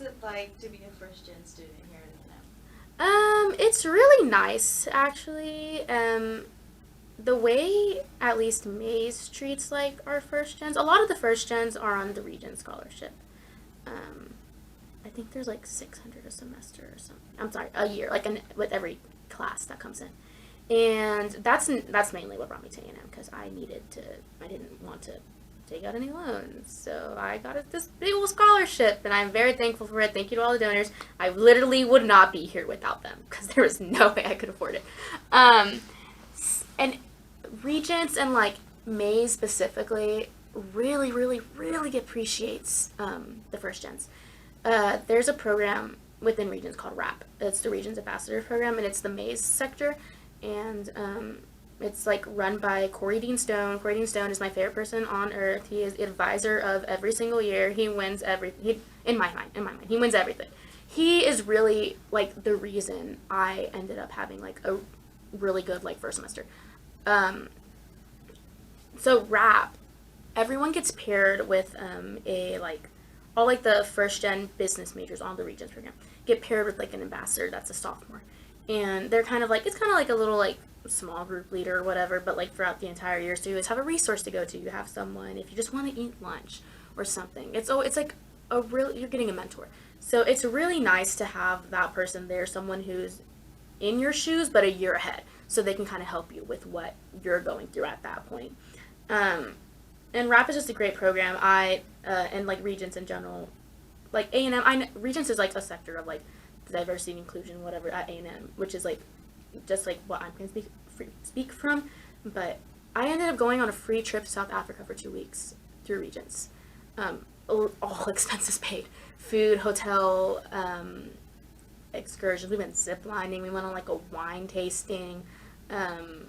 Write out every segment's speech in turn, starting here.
What's it like to be a first gen student here in A&M? It's really nice actually. The way at least Mays treats like our first gens. A lot of the first gens are on the Regent scholarship. Um, I think there's like 600 a semester or something. I'm sorry, a year, like with every class that comes in. And that's mainly what brought me to A&M because I needed to. I didn't want to take out any loans, so I got this big old scholarship, and I'm very thankful for it. Thank you to all the donors. I literally would not be here without them because there was no way I could afford it. Um, and Regents and like Mays specifically really appreciates the first gens. There's a program within Regions called RAP. It's the Regions Ambassador Program, and it's the Mays sector, and it's like run by Corey Dean Stone. Corey Dean Stone is my favorite person on earth. He is the advisor of every single year. He wins everything. In my mind, he wins everything. He is really like the reason I ended up having like a really good like first semester. Um, so RAP, everyone gets paired with a like all like the first gen business majors on the Regents program get paired with like an ambassador that's a sophomore, and they're kind of like it's kind of like a little like small group leader or whatever, but like throughout the entire year, so you always have a resource to go to. You have someone if you just want to eat lunch or something. It's like a real you're getting a mentor. So it's really nice to have that person there, someone who's in your shoes but a year ahead, so they can kind of help you with what you're going through at that point. Um, and RAP is just a great program. And like Regents in general, like A&M. Regents is like a sector of like diversity and inclusion, whatever at A&M, which is like just like what I'm gonna speak from. But I ended up going on a free trip to South Africa for 2 weeks through Regents. All expenses paid, food, hotel, excursions. We went zip lining. We went on like a wine tasting. Um,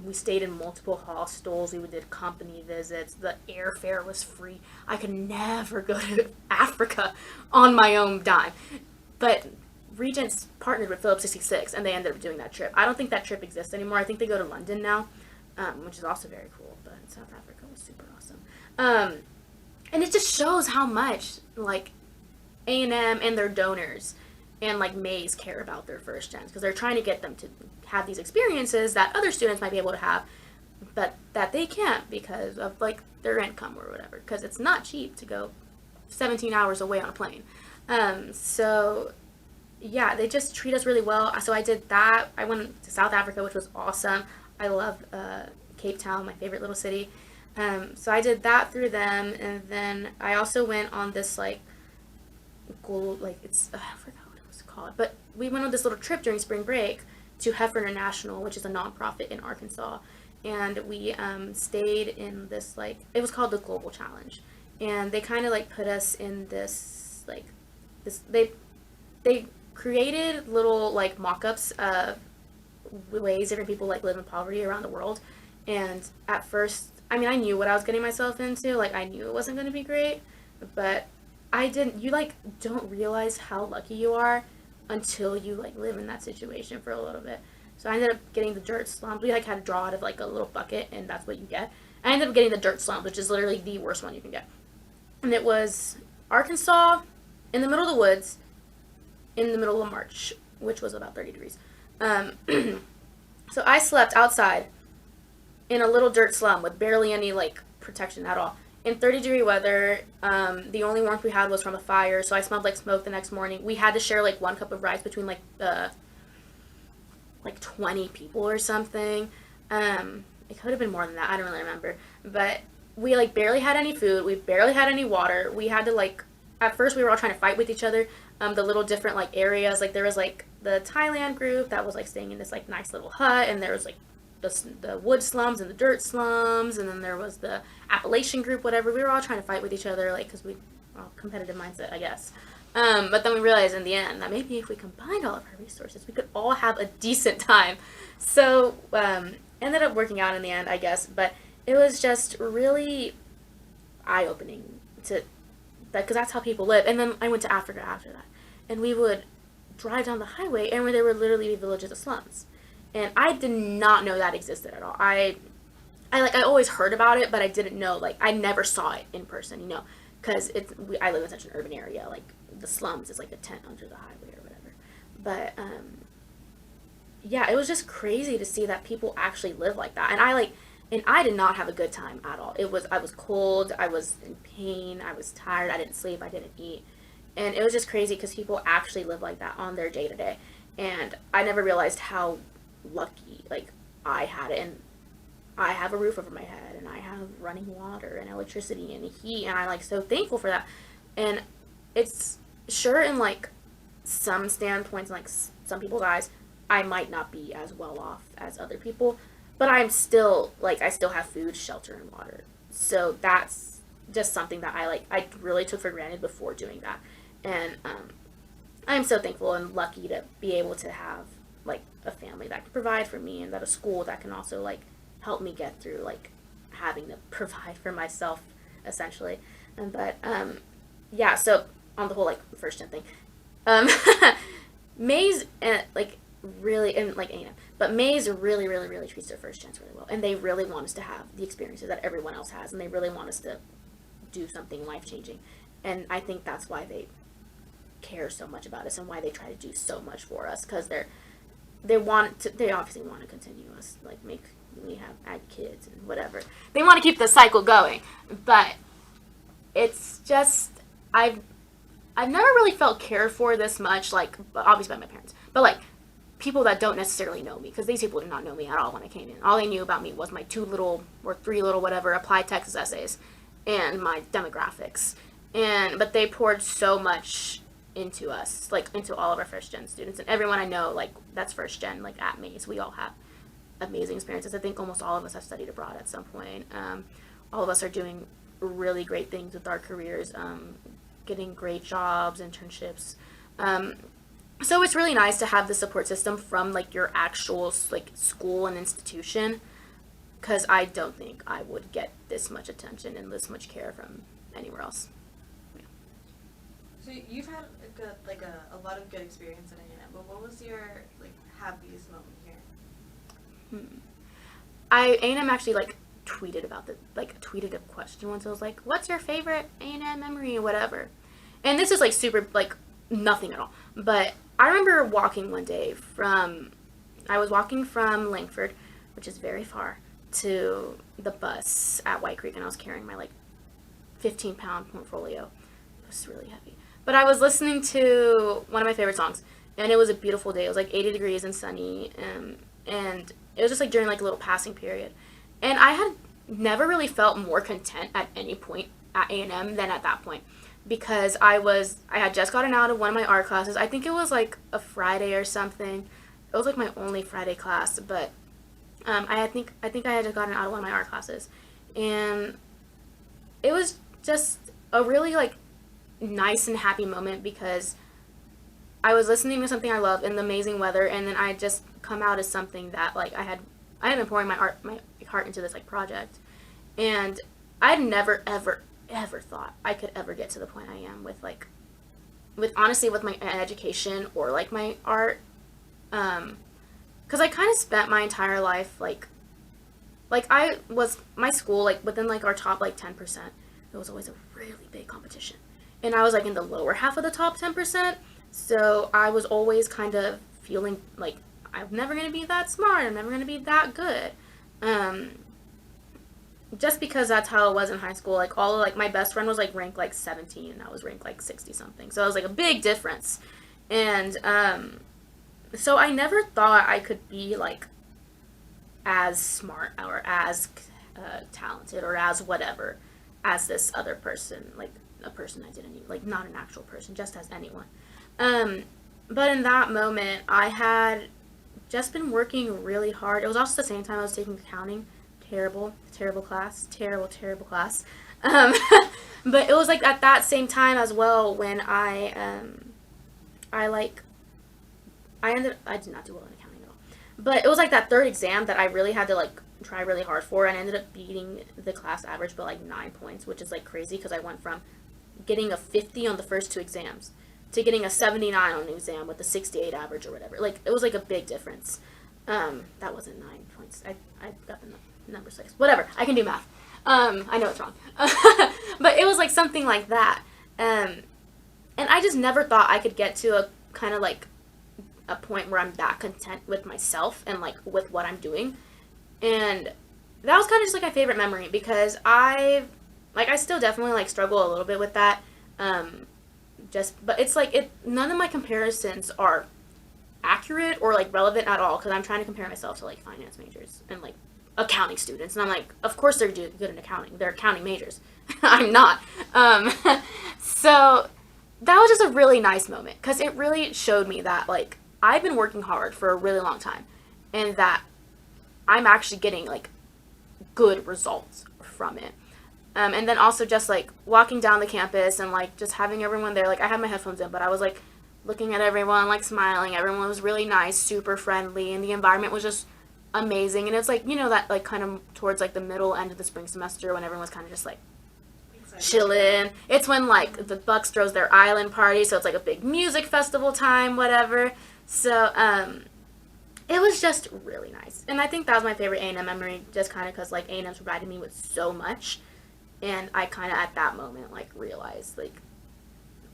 we stayed in multiple hostels. We did company visits. The airfare was free. I could never go to Africa on my own dime. But Regents partnered with Phillips 66 and they ended up doing that trip. I don't think that trip exists anymore. I think they go to London now, which is also very cool. But South Africa was super awesome. And it just shows how much like A&M and their donors and like Mays care about their first gens because they're trying to get them to have these experiences that other students might be able to have, but that they can't because of like their income or whatever. Because it's not cheap to go 17 hours away on a plane. So yeah, they just treat us really well. So I did that. I went to South Africa, which was awesome. I love Cape Town, my favorite little city. So I did that through them, and then I also went on this like gold like it's I forgot what it was called, but we went on this little trip during spring break to Heifer International, which is a nonprofit in Arkansas, and we stayed in this like it was called the Global Challenge, and they kind of like put us in this like this they created little like mock-ups of ways different people like live in poverty around the world, and at first I mean I knew what I was getting myself into, like I knew it wasn't going to be great, but I didn't you like don't realize how lucky you are until you like live in that situation for a little bit. So I ended up getting the dirt slums. We like had to draw out of like a little bucket and that's what you get. I ended up getting the dirt slums, which is literally the worst one you can get. And it was Arkansas in the middle of the woods in the middle of March, which was about 30 degrees. Um, so I slept outside in a little dirt slum with barely any like protection at all. In 30-degree weather, the only warmth we had was from a fire, so I smelled like smoke the next morning. We had to share like 1 cup of rice between like 20 people or something. It could have been more than that. I don't really remember. But we like barely had any food. We barely had any water. We had to like at first we were all trying to fight with each other. The little different like areas. Like there was like the Thailand group that was like staying in this like nice little hut, and there was like the wood slums and the dirt slums, and then there was the Appalachian group, whatever. We were all trying to fight with each other, like because we all competitive mindset, I guess. But then we realized in the end that maybe if we combined all of our resources, we could all have a decent time. So ended up working out in the end, I guess. But it was just really eye opening to that because that's how people live. And then I went to Africa after that, and we would drive down the highway, and where there were literally villages of slums, and I did not know that existed at all. I always heard about it, but I didn't know like I never saw it in person, because I live in such an urban area. Like the slums is like a tent under the highway or whatever. But yeah, it was just crazy to see that people actually live like that. And I did not have a good time at all. I was cold, I was in pain, I was tired, I didn't sleep, I didn't eat. And it was just crazy because people actually live like that on their day to day. And I never realized how lucky like I had it. And I have a roof over my head, and I have running water and electricity and heat, and I like so thankful for that. And it's sure in like some standpoints, like some people's eyes, I might not be as well off as other people, but I'm still like I still have food, shelter, and water. So that's just something that I really took for granted before doing that. And I'm so thankful and lucky to be able to have like a family that can provide for me, and that a school that can also like help me get through like having to provide for myself essentially. And but yeah, so on the whole like first gen thing, um Mays like really, and like A&M, but Mays really really really treats their first gens really well, and they really want us to have the experiences that everyone else has, and they really want us to do something life changing. And I think that's why they care so much about us and why they try to do so much for us, because they obviously want to continue us, like make we have add kids and whatever. They want to keep the cycle going. But it's just I've never really felt cared for this much, like obviously by my parents, but like people that don't necessarily know me, because these people did not know me at all when I came in. All they knew about me was my 2 little or 3 little whatever applied Texas essays and my demographics. But they poured so much into us, like into all of our first gen students, and everyone I know like that's first gen like at Mays. We all have amazing experiences. I think almost all of us have studied abroad at some point. All of us are doing really great things with our careers, getting great jobs, internships. So it's really nice to have the support system from like your actual like school and institution, because I don't think I would get this much attention and this much care from anywhere else. Yeah. So you've had a good, like a lot of good experience at A&M, but what was your like happiest moment here? A&M actually like tweeted about tweeted a question once. I was like, "What's your favorite A&M memory or whatever?" And this is like super like nothing at all. But I remember walking one day I was walking from Langford, which is very far, to the bus at White Creek, and I was carrying my like 15-pound portfolio. It was really heavy. But I was listening to one of my favorite songs, and it was a beautiful day. It was like 80 degrees and sunny, and it was just like during like a little passing period. And I had never really felt more content at any point at A&M than at that point, because I had just gotten out of one of my art classes. I think it was like a Friday or something. It was like my only Friday class, but I think I had just gotten out of one of my art classes, and it was just a really like nice and happy moment, because I was listening to something I love in the amazing weather, and then I had just come out as something that like I had been pouring my heart into this like project, and I'd never ever thought I could ever get to the point I am with honestly with my education or like my art, because I kind of spent my entire life like I was my school like within like our top like 10%. It was always a really big competition, and I was like in the lower half of the top 10%. So I was always kind of feeling like I'm never going to be that smart. I'm never going to be that good. Just because that's how it was in high school. Like my best friend was like ranked like 17, and I was ranked like 60 something. So it was like a big difference. And so I never thought I could be like as smart or as talented or as whatever as this other person, like a person I didn't even, like not an actual person, just as anyone. But in that moment, I had just been working really hard. It was also the same time I was taking accounting. Terrible class. But it was like at that same time as well when I did not do well in accounting at all. But it was like that third exam that I really had to like try really hard for, and I ended up beating the class average by like 9 points, which is like crazy, because I went from getting a 50 on the first 2 exams to getting a 79 on an exam with a 68 average or whatever. Like, it was like a big difference. That wasn't 9 points. I got the number 6. Whatever. I can do math. I know it's wrong. But it was like something like that. Um, and I just never thought I could get to a kind of like a point where I'm that content with myself and like with what I'm doing. And that was kind of just like my favorite memory because I still definitely like struggle a little bit with that. Um, but it's like none of my comparisons are accurate or like relevant at all because I'm trying to compare myself to like finance majors and like accounting students, and I'm like, of course they're good in accounting. They're accounting majors. I'm not. Um, so that was just a really nice moment because it really showed me that like I've been working hard for a really long time, and that I'm actually getting like good results from it. And then also just like walking down the campus and like just having everyone there. Like I had my headphones in, but I was like looking at everyone, like smiling. Everyone was really nice, super friendly, and the environment was just amazing. And it's like, that like kind of towards like the middle end of the spring semester when everyone was kind of just like chilling. It's when like the Bucks throws their island party, so it's like a big music festival time, whatever. So it was just really nice, and I think that was my favorite A&M memory, just kind of because like A&M's provided me with so much, and I kind of at that moment like realized like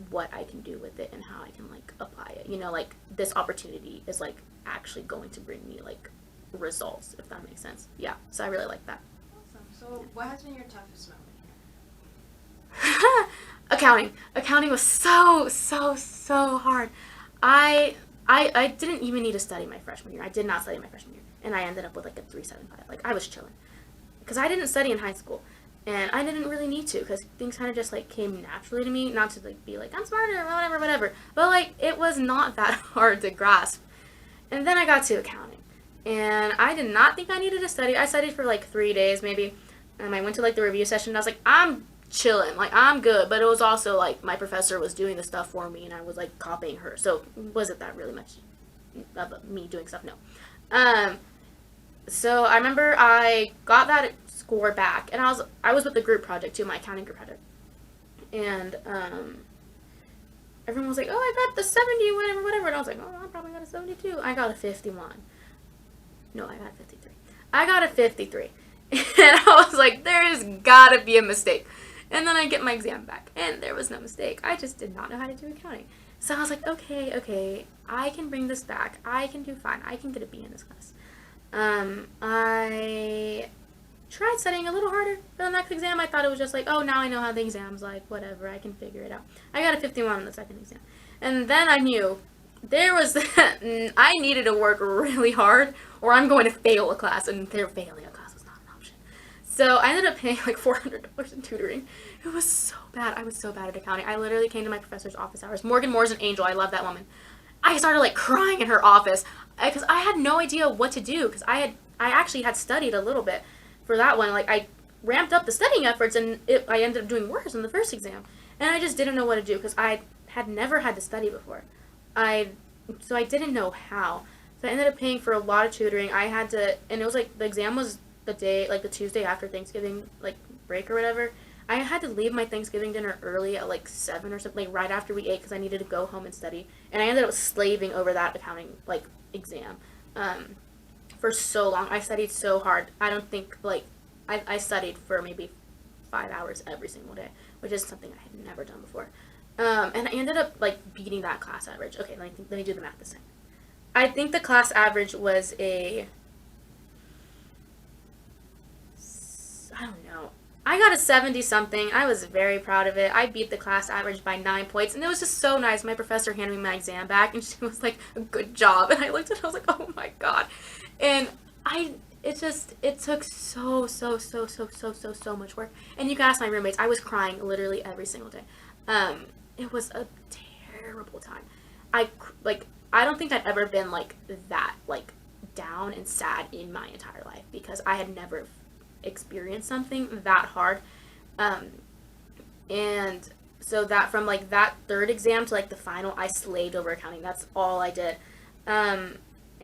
what I can do with it and how I can like apply it. Like this opportunity is like actually going to bring me like results, if that makes sense. Yeah, so I really like that. Awesome. So what has been your toughest moment Accounting was so hard. I didn't even need to study my freshman year. I did not study my freshman year, and I ended up with like a 3.75. Like I was chilling because I didn't study in high school, and I didn't really need to because things kind of just like came naturally to me. Not to like be like I'm smarter or whatever, but like it was not that hard to grasp. And then I got to accounting, and I did not think I needed to study. I studied for like 3 days maybe, and I went to like the review session. And I was like, I'm chilling, like I'm good. But it was also like my professor was doing the stuff for me, and I was like copying her. So wasn't that really much of me doing stuff? No. So I remember I got that score back, and I was with the group project too, my accounting group project, and everyone was like, oh, I got the 70, whatever, and I was like, oh, I probably got a 72. I got a 51. No, I got a 53. I got a 53. And I was like, there's gotta be a mistake. And then I get my exam back, and there was no mistake. I just did not know how to do accounting. So I was like, okay, I can bring this back. I can do fine. I can get a B in this class. I tried studying a little harder for the next exam. I thought it was just like, oh, now I know how the exam's like, whatever, I can figure it out. I got a 51 on the second exam. And then I knew there was, I needed to work really hard or I'm going to fail a class, and failing a class was not an option. So I ended up paying like $400 in tutoring. It was so bad. I was so bad at accounting. I literally came to my professor's office hours. Morgan Moore's an angel. I love that woman. I started like crying in her office because I had no idea what to do because I actually had studied a little bit for that one. Like I ramped up the studying efforts, and I ended up doing worse in the first exam, and I just didn't know what to do because I had never had to study before. So I didn't know how. So I ended up paying for a lot of tutoring. I had to, and it was like the exam was the day, like the Tuesday after Thanksgiving, like break or whatever. I had to leave my Thanksgiving dinner early at like 7 or something, like right after we ate, because I needed to go home and study. And I ended up slaving over that accounting like exam for so long. I studied so hard. I don't think like I studied for maybe 5 hours every single day, which is something I had never done before. And I ended up like beating that class average. Okay, let me do the math this time. I think the class average was I don't know. I got a 70 something. I was very proud of it. I beat the class average by 9 points, and it was just so nice. My professor handed me my exam back, and she was like, good job. And I looked at it, I was like, oh my god. And it took so much work. And you can ask my roommates. I was crying literally every single day. It was a terrible time. I don't think I'd ever been like that, like down and sad in my entire life because I had never experienced something that hard. And so that from like that third exam to like the final, I slaved over accounting. That's all I did.